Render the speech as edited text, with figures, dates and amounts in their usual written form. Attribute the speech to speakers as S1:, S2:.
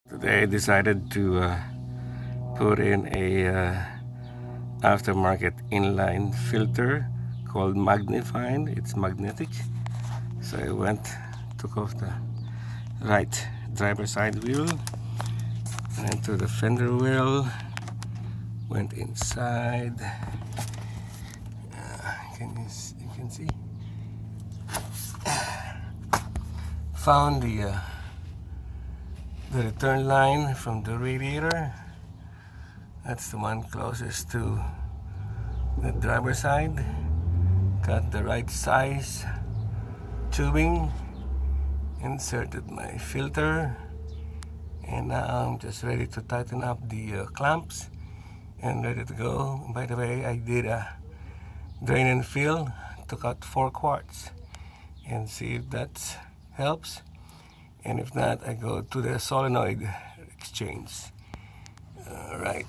S1: Today I decided to put in a aftermarket inline filter called Magnifying. It's magnetic. So I took off the right driver side wheel, went to the fender wheel, went inside. You can see. Found the return line from the radiator. That's the one closest to the driver's side. Got the right size tubing, inserted my filter, and now I'm just ready to tighten up the clamps and ready to go. By the way, I did a drain and fill, took out 4 quarts and see if that helps, and if not, I go to the solenoid exchange. All right.